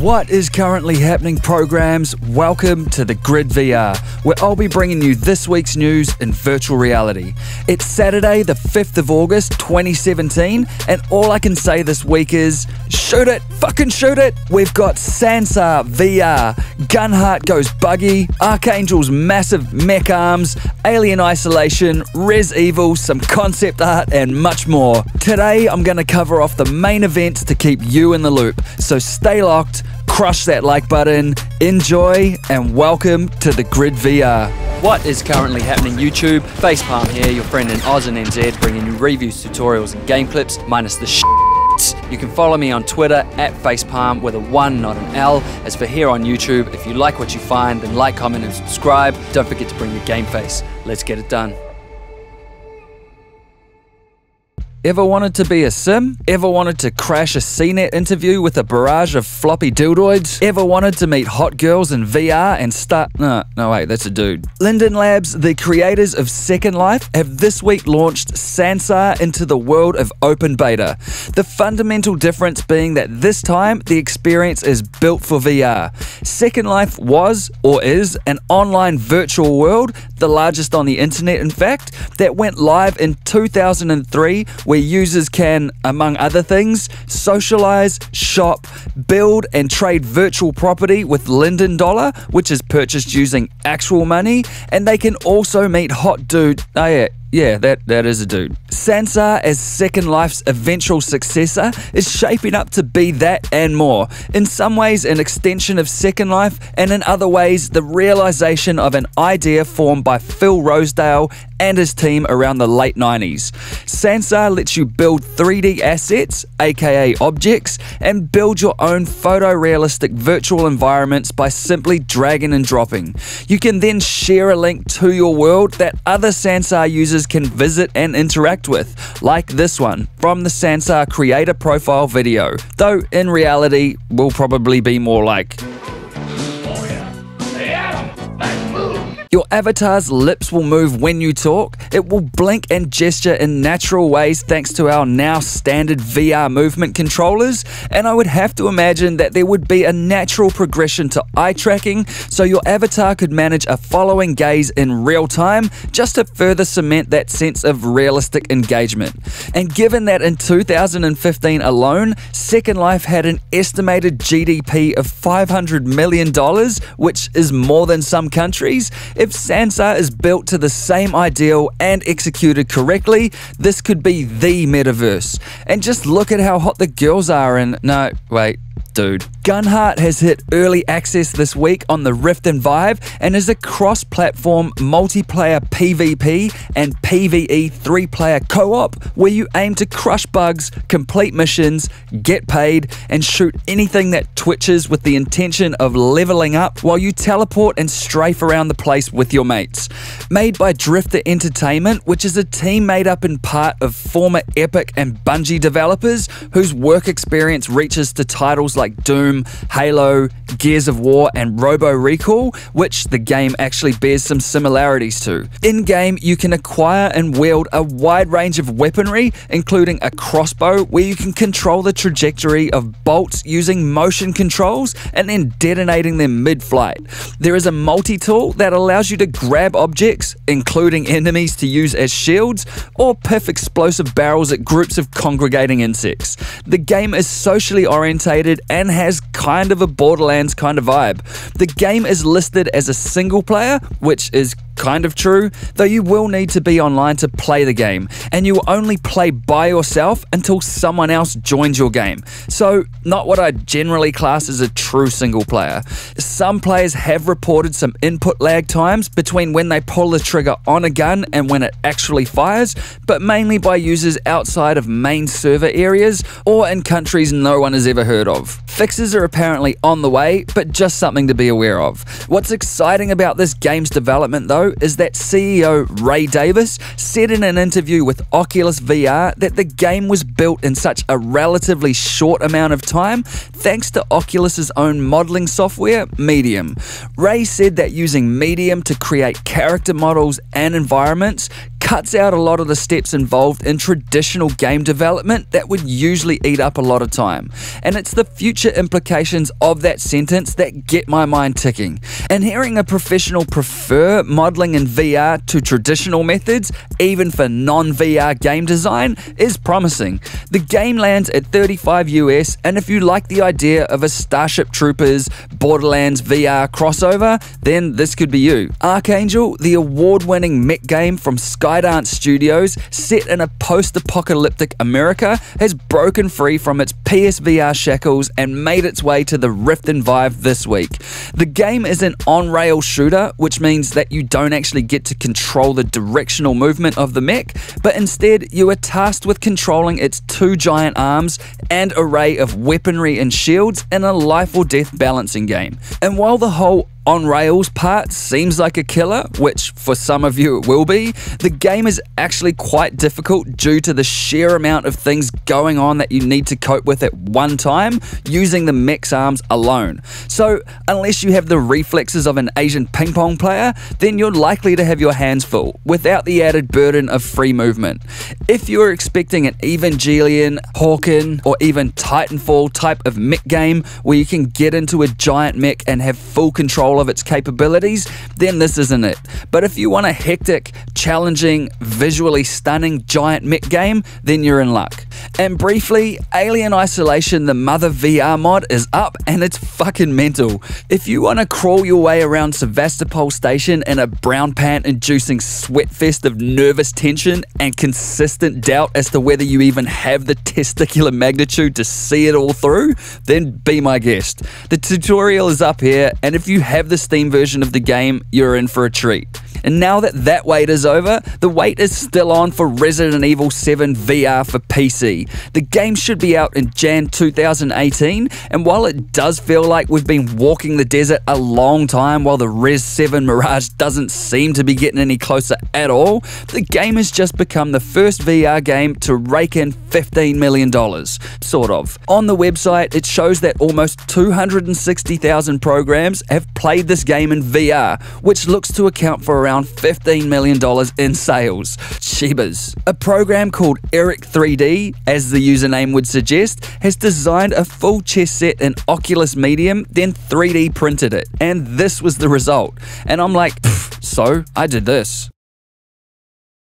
What is currently happening, programs? Welcome to the Grid VR, where I'll be bringing you this week's news in virtual reality. It's Saturday, the 5th of August, 2017, and all I can say this week is, shoot it, fucking shoot it! We've got Sansar VR, Gunheart goes buggy, Archangel's massive mech arms, Alien Isolation, Res Evil, some concept art, and much more. Today, I'm going to cover off the main events to keep you in the loop, so stay locked, crush that like button, enjoy, and welcome to the Grid VR. What is currently happening, YouTube? Facepalm here, your friend in Oz and NZ, bringing you reviews, tutorials, and game clips, minus the You can follow me on Twitter at Facepalm with a 1, not an L. As for here on YouTube, if you like what you find, then like, comment, and subscribe. Don't forget to bring your game face. Let's get it done. Ever wanted to be a sim? Ever wanted to crash a CNET interview with a barrage of floppy dildoids? Ever wanted to meet hot girls in VR and start— No, wait, that's a dude. Linden Labs, the creators of Second Life, have this week launched Sansar into the world of open beta. The fundamental difference being that this time, the experience is built for VR. Second Life was, or is, an online virtual world, the largest on the internet in fact, that went live in 2003, where users can, among other things, socialize, shop, build, and trade virtual property with Linden Dollar, which is purchased using actual money, and they can also meet hot dude— Yeah, that is a dude. Sansar, as Second Life's eventual successor, is shaping up to be that and more. In some ways, an extension of Second Life, and in other ways, the realization of an idea formed by Phil Rosedale and his team around the late 90s. Sansar lets you build 3D assets, aka objects, and build your own photorealistic virtual environments by simply dragging and dropping. You can then share a link to your world that other Sansar users can visit and interact with, like this one from the Sansar creator profile video, though in reality will probably be more like— Your avatar's lips will move when you talk, it will blink and gesture in natural ways thanks to our now standard VR movement controllers, and I would have to imagine that there would be a natural progression to eye tracking so your avatar could manage a following gaze in real time just to further cement that sense of realistic engagement. And given that in 2015 alone, Second Life had an estimated GDP of $500 million, which is more than some countries, if Sansar is built to the same ideal and executed correctly, this could be the metaverse. And just look at how hot the girls are in— No, wait. Dude. Gunheart has hit early access this week on the Rift and Vive and is a cross-platform multiplayer PvP and PvE 3-player co-op where you aim to crush bugs, complete missions, get paid, and shoot anything that twitches with the intention of leveling up while you teleport and strafe around the place with your mates. Made by Drifter Entertainment, which is a team made up in part of former Epic and Bungie developers whose work experience reaches to titles like Doom, Halo, Gears of War, and Robo Recall, which the game actually bears some similarities to. In-game, you can acquire and wield a wide range of weaponry, including a crossbow where you can control the trajectory of bolts using motion controls and then detonating them mid-flight. There is a multi-tool that allows you to grab objects, including enemies to use as shields, or piff explosive barrels at groups of congregating insects. The game is socially orientated and has kind of a Borderlands kind of vibe. The game is listed as a single player, which is kind of true, though you will need to be online to play the game, and you will only play by yourself until someone else joins your game. So, not what I generally class as a true single player. Some players have reported some input lag times between when they pull the trigger on a gun and when it actually fires, but mainly by users outside of main server areas or in countries no one has ever heard of. Fixes are apparently on the way, but just something to be aware of. What's exciting about this game's development though is that CEO Ray Davis said in an interview with Oculus VR that the game was built in such a relatively short amount of time thanks to Oculus's own modeling software, Medium. Ray said that using Medium to create character models and environments cuts out a lot of the steps involved in traditional game development that would usually eat up a lot of time. And it's the future implications of that sentence that get my mind ticking. And hearing a professional prefer modeling in VR to traditional methods, even for non-VR game design, is promising. The game lands at $35 US, and if you like the idea of a Starship Troopers Borderlands VR crossover, then this could be you. Archangel, the award-winning mech game from Skydance Studios, set in a post-apocalyptic America, has broken free from its PSVR shackles and made its way to the Rift and Vive this week. The game is an on-rail shooter, which means that you don't actually get to control the directional movement of the mech, but instead you are tasked with controlling its two giant arms and array of weaponry and shields in a life or death balancing game. And while the whole on-rails part seems like a killer, which for some of you it will be, the game is actually quite difficult due to the sheer amount of things going on that you need to cope with at one time using the mech's arms alone. So unless you have the reflexes of an Asian ping pong player, then you're likely to have your hands full without the added burden of free movement. If you're expecting an Evangelion, Hawken, or even Titanfall type of mech game where you can get into a giant mech and have full control of its capabilities, then this isn't it. But if you want a hectic, challenging, visually stunning giant mech game, then you're in luck. And briefly, Alien Isolation, the mother VR mod, is up and it's fucking mental. If you want to crawl your way around Sevastopol Station in a brown pant-inducing sweatfest of nervous tension and consistent doubt as to whether you even have the testicular magnitude to see it all through, then be my guest. The tutorial is up here, and if you have the Steam version of the game, you're in for a treat. And now that that wait is over, the wait is still on for Resident Evil 7 VR for PC. The game should be out in Jan 2018, and while it does feel like we've been walking the desert a long time while the Res 7 Mirage doesn't seem to be getting any closer at all, the game has just become the first VR game to rake in $15 million. Sort of. On the website, it shows that almost 260,000 programs have played this game in VR, which looks to account for around $15 million in sales. Shebas. A program called Eric 3D, as the username would suggest, has designed a full chess set in Oculus Medium, then 3D printed it. And this was the result. And I'm like, so I did this.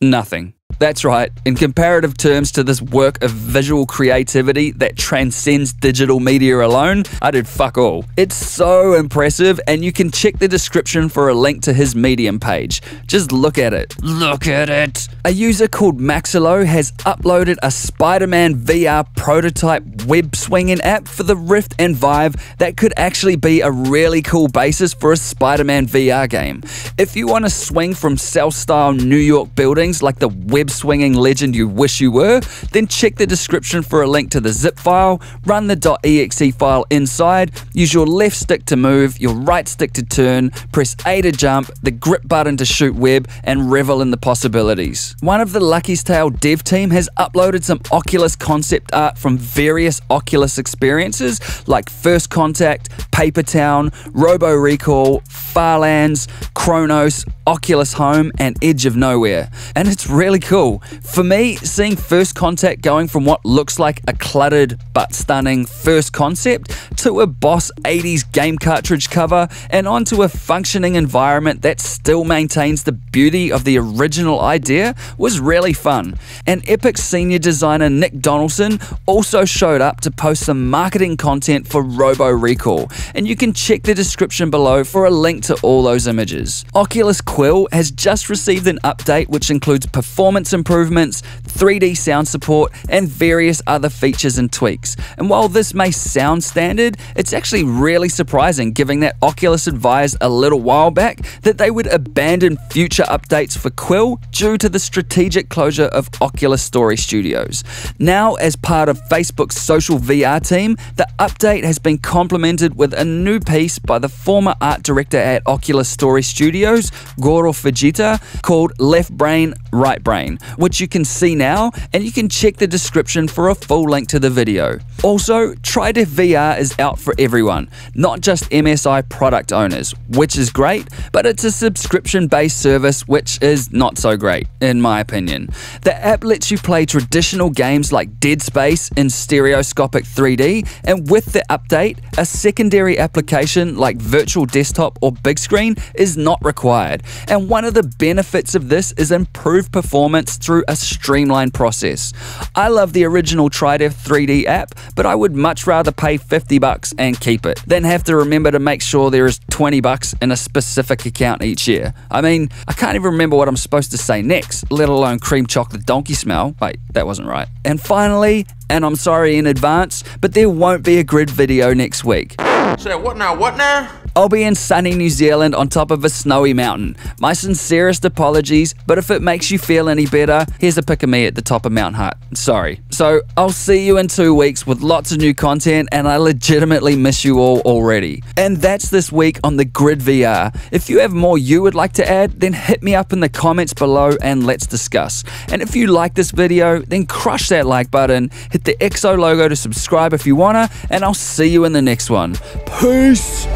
Nothing. That's right, in comparative terms to this work of visual creativity that transcends digital media alone, I did fuck all. It's so impressive, and you can check the description for a link to his Medium page. Just look at it. Look at it! A user called Maxilo has uploaded a Spiderman VR prototype web swinging app for the Rift and Vive that could actually be a really cool basis for a Spiderman VR game. If you want to swing from cell-style New York buildings like the web swinging legend you wish you were, then check the description for a link to the zip file, run the .exe file inside, use your left stick to move, your right stick to turn, press A to jump, the grip button to shoot web, and revel in the possibilities. One of the Lucky's Tale dev team has uploaded some Oculus Concept Art from various Oculus experiences like First Contact, Paper Town, Robo Recall, Farlands, Chronos, Oculus Home, and Edge of Nowhere. And it's really cool. For me, seeing First Contact going from what looks like a cluttered but stunning first concept to a boss 80s game cartridge cover and onto a functioning environment that still maintains the beauty of the original idea was really fun. And Epic senior designer Nick Donaldson also showed up to post some marketing content for Robo Recall, and you can check the description below for a link to all those images. Oculus Quill has just received an update which includes performance improvements, 3D sound support, and various other features and tweaks. And while this may sound standard, it's actually really surprising given that Oculus advised a little while back that they would abandon future updates for Quill due to the strategic closure of Oculus Story Studios. Now, as part of Facebook's social VR team, the update has been complemented with a new piece by the former art director at Oculus Story Studios, Goro Fujita, called Left Brain, Right Brain, which you can see now, and you can check the description for a full link to the video. Also, TriDef VR is out for everyone, not just MSI product owners, which is great, but it's a subscription-based service which is not so great, in my opinion. The app lets you play traditional games like Dead Space in stereoscopic 3D, and with the update, a secondary application like virtual desktop or big screen is not required. And one of the benefits of this is improved performance through a streamlined process. I love the original TriDef 3D app, but I would much rather pay $50 and keep it than have to remember to make sure there is $20 in a specific account each year. I mean, I can't even remember what I'm supposed to say next, let alone cream chocolate donkey smell. Wait, that wasn't right. And finally, and I'm sorry in advance, but there won't be a grid video next week. Say what now? I'll be in sunny New Zealand on top of a snowy mountain. My sincerest apologies, but if it makes you feel any better, here's a pic of me at the top of Mount Hutt. Sorry. So I'll see you in 2 weeks with lots of new content, and I legitimately miss you all already. And that's this week on the Grid VR. If you have more you would like to add, then hit me up in the comments below and let's discuss. And if you like this video, then crush that like button, hit the XO logo to subscribe if you wanna, and I'll see you in the next one. Peace!